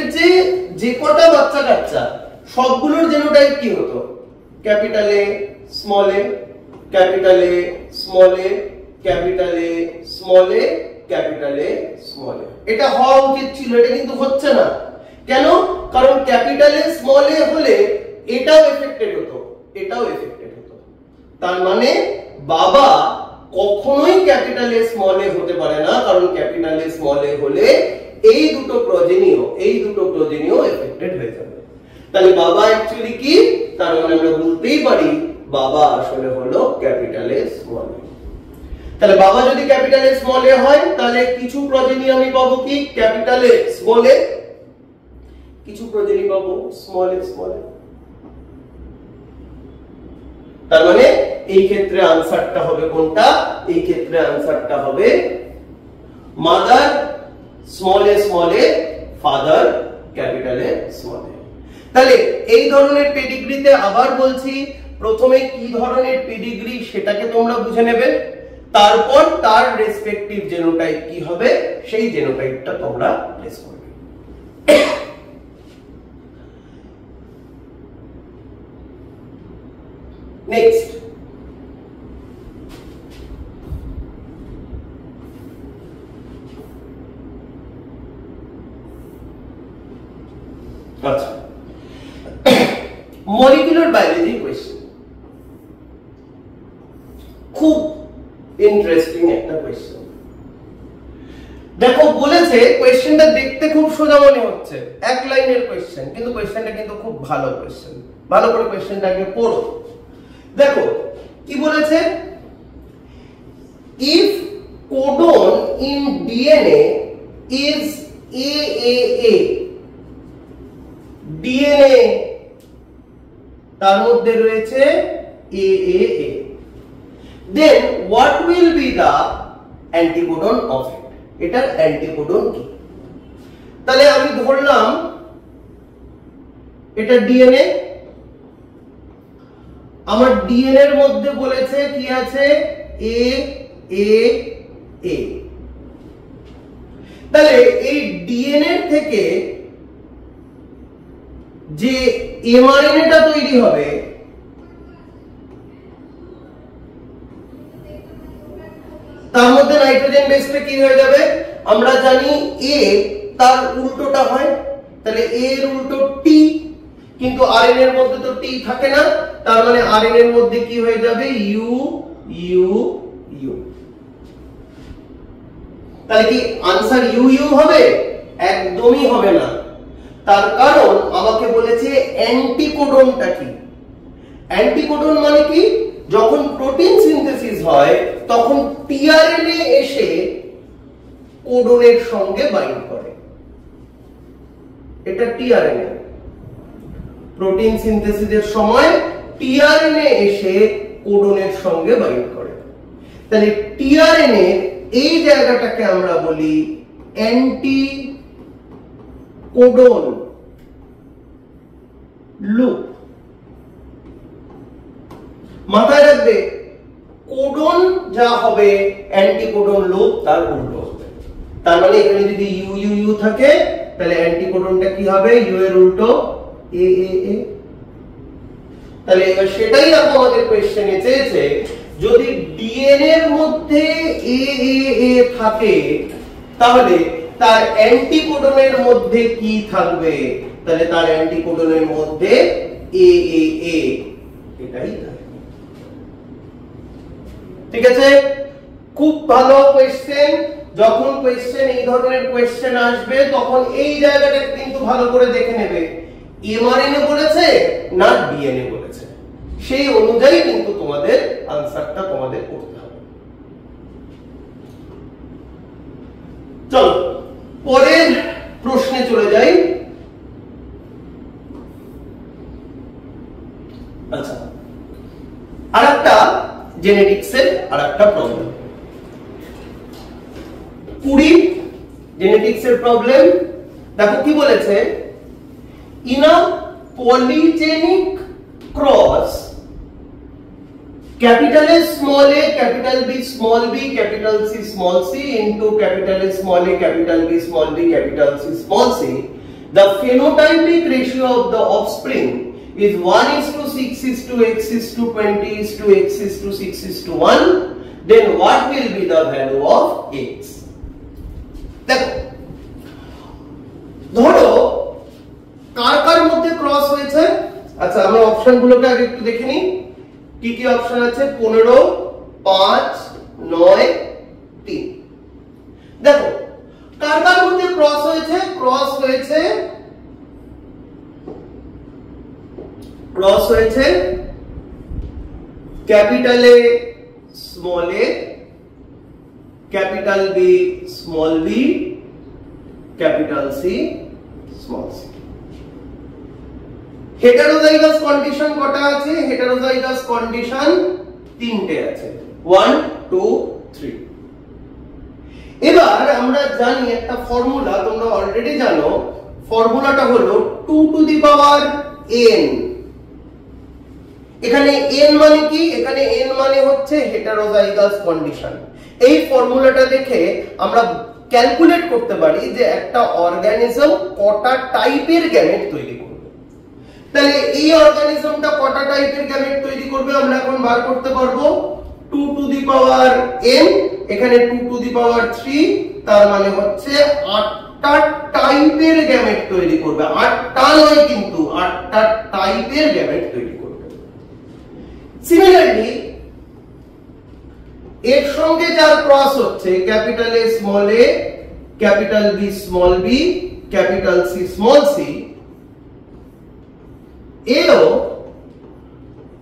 যে কটা বাচ্চা কাচ্চা সবগুলোর জেনোটাইপ কি হতো? Capital A small A, capital A small A, capital A small A, capital A small a. এটা হওয়া উচিত ছিল, এটা কিন্তু হচ্ছে না। কেন? কারণ ক্যাপিটাল এ স্মল এ হলে এটাও এফেক্টেড হতো, এটাও এফেক্টেড হতো। তার মানে বাবা কখনোই ক্যাপিটাল এ স্মল এ হতে পারে না, কারণ ক্যাপিটাল এ স্মল এ হলে এই দুটো প্রজেনীয় এফেক্টেড হয়ে যাবে। তাহলে বাবা অ্যাকচুয়ালি কি? তার মানে আমরা বলতেই পারি বাবা আসলে হলো ক্যাপিটাল এ স্মল এ। তাহলে বাবা যদি ক্যাপিটাল এ স্মল এ হয়, তাহলে কিছু প্রজেনী আমি পাবো কি ক্যাপিটাল এ স্মল এ, কিছু প্রজেনী পাবো স্মল এ স্মল এ। তার মানে এই ক্ষেত্রে আনসারটা হবে কোনটা? এই ক্ষেত্রে আনসারটা হবে mother small a, father capital A small a. তাহলে এই ধরনের পেডিগ্রিতে আবার বলছি, প্রথমে কি ধরনের পেডিগ্রি সেটাকে তোমরা বুঝে নেবে, তারপর তার রেসপেক্টিভ জেনোটাইপ কি হবে সেই জেনোটাইপটা তোমরা প্লেস করবে। নেক্সট, আচ্ছা, মলিকুলার বায়োলজি কোয়েশ্চেন, খুব ইন্টারেস্টিং একটা কোয়েশ্চেন। দেখো বলেছে কোয়েশ্চেনটা দেখতে খুব সোজা মনে হচ্ছে, এক লাইনের কোয়েশ্চেন, কিন্তু কোয়েশ্চেনটা কিন্তু খুব ভালো কোয়েশ্চেন। ভালো করে কোয়েশ্চেনটাকে পড়ো। দেখো কি বলেছে, if codon in DNA is AAA, DNA তার মধ্যে রয়েছে AAA, then what will be the anticodon of it? এটার অ্যান্টিকোডন কি? তাহলে আমি ধরলাম এটা ডিএনএ, আমার ডিএনএ এর মধ্যে বলেছে কি আছে এ এ এ। তাহলে এই ডিএনএ থেকে যে এমআরএনএটা তৈরি হবে তার মধ্যে নাইট্রোজেন বেসটা কি হয়ে যাবে? আমরা জানি এ তার উল্টোটা হয়, তাহলে এ এর উল্টো টি, কিন্তু আরএনএ এর মধ্যে তো টি থাকে না, তার মানে আরএনএ এর মধ্যে কি হয়ে যাবে ইউ ইউ ইউ। তাহলে কি আনসার ইউ ইউ হবে? একদমই হবে না। তার কারণ আমাকে বলেছে অ্যান্টিকোডনটা কি। অ্যান্টিকোডন মানে কি? যখন প্রোটিন সিনথেসিস হয় তখন টিআরএনএ এসে কোডনের সঙ্গে বাইন্ড করে, এটা টিআরএনএ। প্রোটিন সিনথেসিসের সময় টিআরএনএ এসে কোডনের সঙ্গে বাইন্ড করে। তাহলে টিআরএনএ এই জায়গাটাকে আমরা বলি অ্যান্টিকোডন লুপ। মাথায় রাখবে কোডন যা হবে অ্যান্টিকোডন লুপ তার উল্টো হবে। তার মানে এখানে যদি ইউ ইউ ইউ থাকে তাহলে অ্যান্টিকোডনটা কি হবে? ইউ এর উল্টো এ এ এ। তাহলে এবার সেটাই আমাদের কোশ্চেনে চেয়েছে, যদি ডিএনএ এর মধ্যে এ এ এ থাকে তাহলে তার অ্যান্টিকোডনের মধ্যে কি থাকবে? তাহলে তার অ্যান্টিকোডনের মধ্যে এ এ এ, এটাই থাকবে। ঠিক আছে, খুব ভালো কোয়েশ্চেন। যখন কোয়েশ্চেন এই ধরনের কোয়েশ্চেন আসবে তখন এই জায়গাটা কিন্তু ভালো করে দেখে নেবে, এমআরএনএ বলেছে না ডিএনএ বলেছে, সেই অনুযায়ী কিন্তু তোমাদের আনসারটা তোমাদের করতে হবে। চলো পরের প্রশ্নে চলে যাই। আচ্ছা, আরেকটা জেনেটিক্সের আরেকটা প্রবলেম, 20 জেনেটিক্সের প্রবলেম। দেখো কি বলেছে, in a polygenic cross capital A small a, capital B small b, capital C small c into capital A small a, capital B small b, capital C small c, the phenotypic ratio of the offspring is 1:6:6:x:20:6:1, then what will be the value of x? দেখো ধরো কার কার মধ্যে cross হয়েছে। আচ্ছা আমরা অপশনগুলোকে আগে একটু দেখে নিই, কি কি অপশন আছে। 15, 5, 9, 3। দেখো কার কার মধ্যে ক্রস হয়েছে। ক্রস হয়েছে capital A small A, capital B small B, capital C small C. Heterozygous condition কটা আছে? হেটারোজাইগাস কন্ডিশন 3টে আছে, 1, 2, 3। এবার আমরা জানি একটা ফর্মুলা, তোমরা অলরেডি জানো, ফর্মুলাটা হলো 2 টু দি পাওয়ার n। এখানে n মানে কি? এখানে n মানে হচ্ছে হেটারোজাইগাস কন্ডিশন। এই ফর্মুলাটা দেখে আমরা ক্যালকুলেট করতে পারি যে একটা অর্গানিজম কটা টাইপের গ্যামেট তৈরি করবে। তাহলে এই অর্গানিজমটা কটা টাইপের গ্যামেট তৈরি করবে আমরা এখন বার করতে পারবো। 2 টু দি পাওয়ার n, এখানে 2 টু দি পাওয়ার 3, তার মানে হচ্ছে 8টা টাইপের গ্যামেট তৈরি করবে। 8টা নয় কিন্তু, 8টা টাইপের গ্যামেট তৈরি করবে। সিমিলারলি এর সঙ্গে যার ক্রস হচ্ছে capital A small A, capital B small B, capital C small C, এও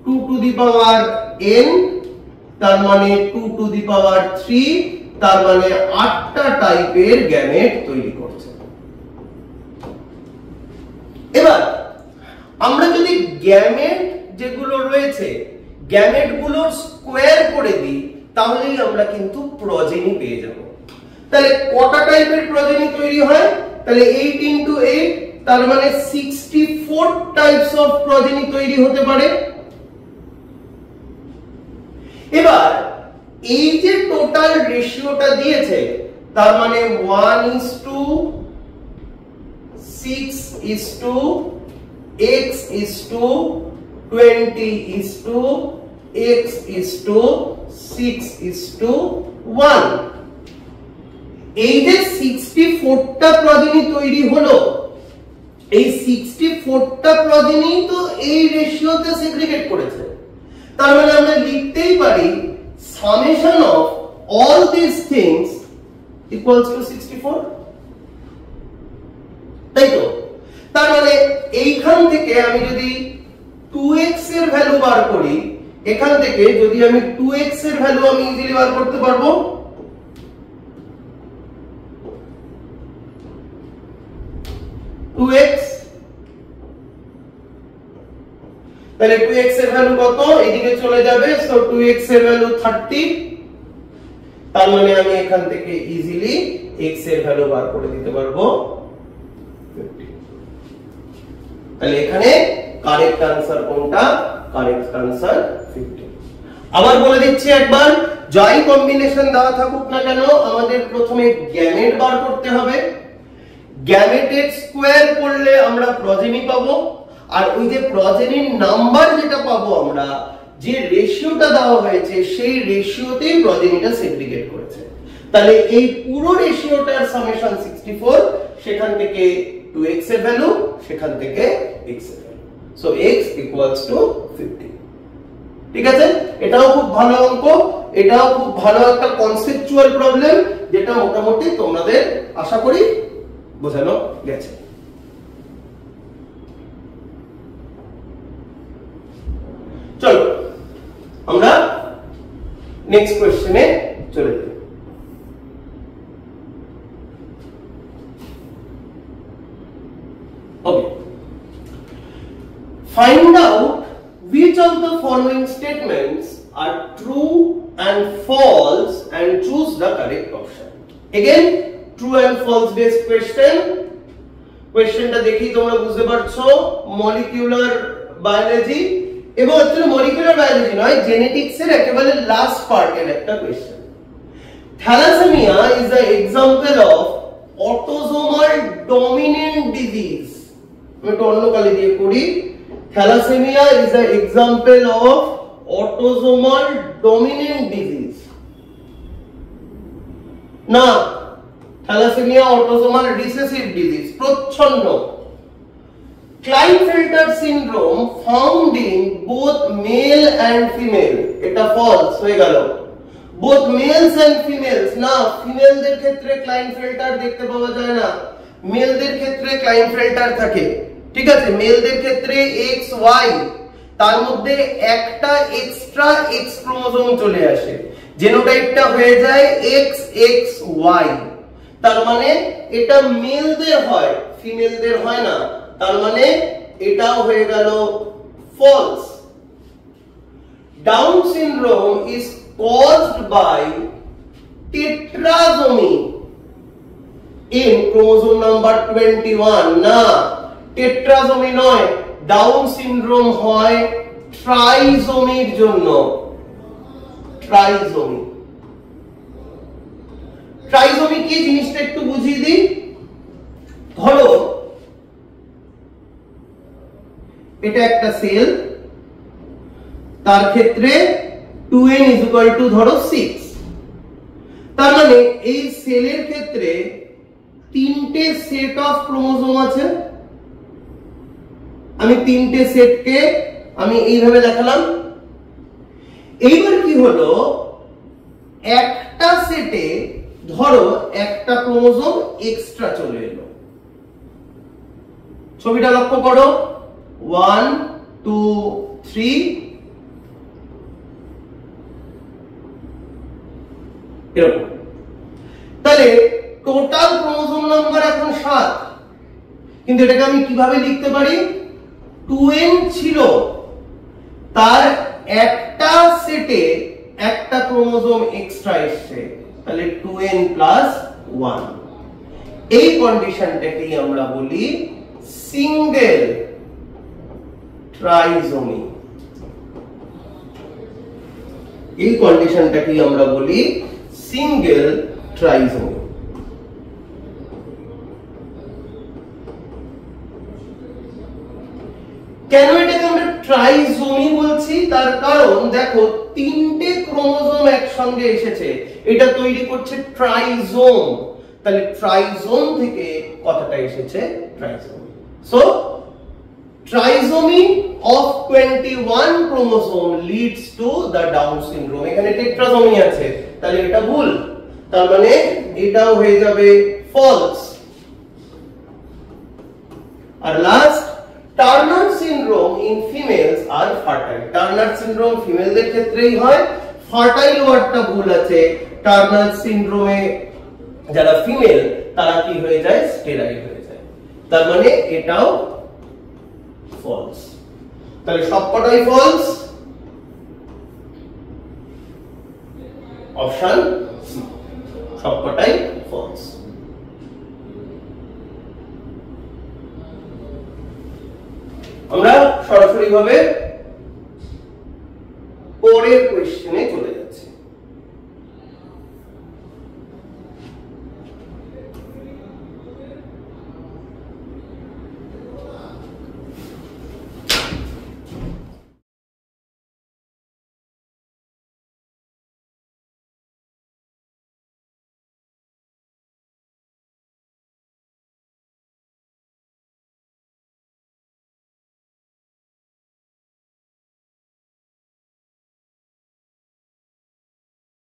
2 টু দি পাওয়ার n, তার মানে 2 টু দি পাওয়ার 3, তার মানে 8টা টাইপের গ্যামেট তৈরি করছে। এবার আমরা যদি গ্যামেট যেগুলো রয়েছে গ্যামেট গুলোর স্কোয়ার করে দিই তাহলেই আমরা কিন্তু প্রজেনি পেয়ে যাব। তাহলে কটা টাইপের প্রজেনি তৈরি হয়? তাহলে 8 into 8, তার মানে 64 টাইপস অফ প্রজেনি তৈরি হতে পারে। এবার এই যে টোটাল রেশিওটা দিয়েছে তার মানে 1:6:20:x:6:1। এই যে 64টা প্রজেনি তৈরি হলো, এই 64টা প্রজেনি তো এই রেশিওতে সেগ্রিগেট করেছে। তার মানে আমরা লিখতেই পারি summation of all these things equals to 64। তাই তো? তার মানে এইখান থেকে আমি যদি 2x এর ভ্যালু বার করি, এখান থেকে যদি আমি 2x এর ভ্যালু আমি ইজিলি বার করতে পারবো। তাহলে 2x এর ভ্যালু কত? এদিকে চলে যাবে, সো 2x এর ভ্যালু 30। তার মানে আমি এখান থেকে ইজিলি x এর ভ্যালু বার করে দিতে পারবো 50। তাহলে এখানে কারেক্ট आंसर কোনটা? Correct answer 50। আবার বলে দিচ্ছি একবার, যাই কম্বিনেশন দেওয়া থাকুক না কেন আমাদের প্রথমে গ্যামেট বার করতে হবে। গ্যামেটের স্কোয়ার করলে আমরা প্রজেনি পাবো, আর ওই যে প্রজেনির নাম্বার যেটা পাবো আমরা, যে রেশিওটা দেওয়া হয়েছে সেই রেশিওতেই প্রজেনিটা সেগ্রিগেট করেছে। তাহলে এই পুরো রেশিওটার সামেশন 64, সেখান থেকে 2x এর ভ্যালু, সেখান থেকে x এর value, so x equals to 50। ঠিক আছে? এটাও খুব ভালো অঙ্ক, এটাও খুব ভালো একটা কনসেপচুয়াল প্রবলেম, যেটা মোটামুটি তোমাদের আশা করি বোঝানো গেছে। চলো আমরা নেক্সট কোশ্চেনে চলে যাই। ওকে, find out which of the following statements are true and false and choose the correct option. Again, true and false based question. কোশ্চেনটা দেখি তোমরা বুঝতে পারছো, মলিকিউলার বায়োলজি, এবং অ্যাকচুয়ালি মলিকিউলার বায়োলজি নয়, জেনেটিক্স এর একেবারে লাস্ট পার্টের একটা question. Thalassemia is the example of autosomal dominant disease, আমি একটু অন্য কালি দিয়ে করি, thalassemia is a example of autosomal dominant disease. না, থ্যালাসেমিয়া অটোসোমাল রিসেসিভ ডিজিজ, প্রচ্ছন্ন। Klinefelter syndrome found in both male and female, এটা ফলস হয়ে গেল। বোথ মেলস এন্ড ফিমেলস, না, ফিমেলদের ক্ষেত্রে ক্লাইনফেল্টার দেখতে পাওয়া যায় না, মেলদের ক্ষেত্রে ক্লাইনফেল্টার থাকে। ঠিক আছে, মেলদের ক্ষেত্রে এক্স ওয়াই, তার মধ্যে একটা এক্সট্রা এক্স ক্রোমোসোম চলে আসে, জেনোটাইপটা হয়ে যায় এক্স এক্স ওয়াই। তার মানে এটা মেলদের হয়, ফিমেলদের হয় না, তার মানে এটাও হয়ে গেল false. Down syndrome is caused by tetrasomy in chromosome number 21, না, টেট্রাজোমি নয়, ডাউন সিনড্রোম হয় ট্রাইজোমির জন্য। ট্রাইজোমি, ট্রাইজোমি কি জিনিসটা একটু বুঝিয়ে দিই। ধরো এটা একটা সেল, তার ক্ষেত্রে 2n is equal to ধরো 6, তার মানে এই সেলের ক্ষেত্রে তিনটে সেট অফ ক্রোমোসোম আছে। আমি তিনটে সেটকে আমি এইভাবে দেখালাম। এইবার কি হলো, একটা সেটে ধরো একটা ক্রোমোসোম এক্সট্রা চলে এলো। ছবিটা লক্ষ্য করো, 1 2 3, এরকম। তাহলে টোটাল ক্রোমোসোম নাম্বার এখন 7, কিন্তু এটাকে আমি কিভাবে লিখতে পারি, 2n ছিল, তার একটা সেটে একটা ক্রোমোসোম এক্সট্রা এসছে, তাহলে 2n প্লাস 1। এই কন্ডিশনটাকেই আমরা বলি সিঙ্গেল ট্রাইজোমি। এই কন্ডিশনটাকেই আমরা বলি সিঙ্গেল ট্রাইজোমি। কেন এটাকে আমরা ট্রাইজোমি বলছি, তার কারণ দেখো তিনটে ক্রোমোসোম একসঙ্গে এসেছে, এটা তৈরি করছে ট্রাইজোম, তাহলে ট্রাইজোম থেকে কথাটা এসেছে trisomy. So trisomy of 21 chromosome leads to the Down syndrome। এখানে টেট্রাজোমি আছে, তাহলে এটা ভুল, তার মানে এটাও হয়ে যাবে ফলস। আর last, Turner syndrome in females are fertile. Turner syndrome ফিমেলদের ক্ষেত্রেই হয়, ফার্টাইল ওয়ার্ডটা ভুল আছে। টার্নার সিনড্রোমে যারা ফিমেল তারা কি হয়ে যায়, স্টেরাইল হয়ে যায়, তার মানে এটাও ফলস। তাহলে সবকটাই ফলস, অপশন সি, সবকটাই ফলস। আমরা সরাসরি ভাবে পরের কোশ্চেনে চলে